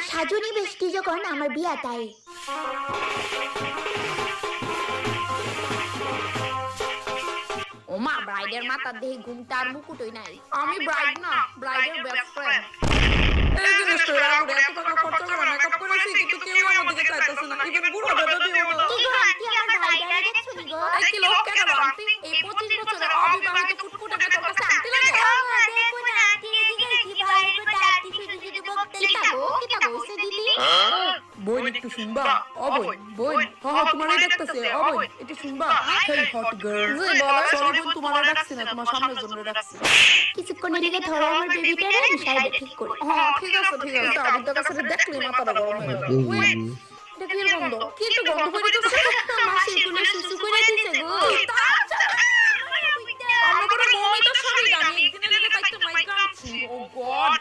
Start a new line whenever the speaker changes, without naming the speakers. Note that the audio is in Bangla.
সাজনী বেশটি যখন আমার বিয়া তাই
ওমা ব্রাইডের মাথার দেহে ঘুমটা আর মুকুটই নাই। আমি ব্রাইড না, ব্রাইডের বেস্ট ফ্রেন্ড।
এই জিনিসটা রাগুড়ে এত টাকা খরচা করে মেকআপ করেছি কিন্তু কেউ আমার দিকে চাইতেছে না, ইভেন বুড়ো দাদিও না।
কি গো আন্টি আমার ভাইটারে দেখছো নি গো?
এই কি লোক কেন আন্টি? এই 25 বছরের অবিবাহিত ফুটফুটে মেয়ে তোর কাছে আন্টি লাগে?
দেখো না আন্টি এদিকে কি ভাই কথা আন্টি শুধু শুধু বকতে
কিতা গো হইছে দিদি?
বোন একটু শুনবা? ও বোন, বোন, হ্যাঁ তোমারই দেখতেছে। ও বোন একটু শুনবা? হেই হট গার্ল, সরি বোন তোমার ডাকছি না, তোমার সামনের জন্য ডাকছি।
কিছুক্ষণের দিকে ধরো আমার বেবিটারে আমি সাইডে ঠিক করি।
হ্যাঁ ঠিক আছে ঠিক আছে। আবিদার কাছে দেখলি মাথাটা গরম হয়ে গেল। ওয়েট, এটা কি গন্ধ? কি তো গন্ধ করে দিতেছে?
মাসি কোলে সুসু করে দিছে গো।
আমরা করে মমিটার স্বামী জানি একদিনের লেগে তাইতে মাইকা আছি। ও গড।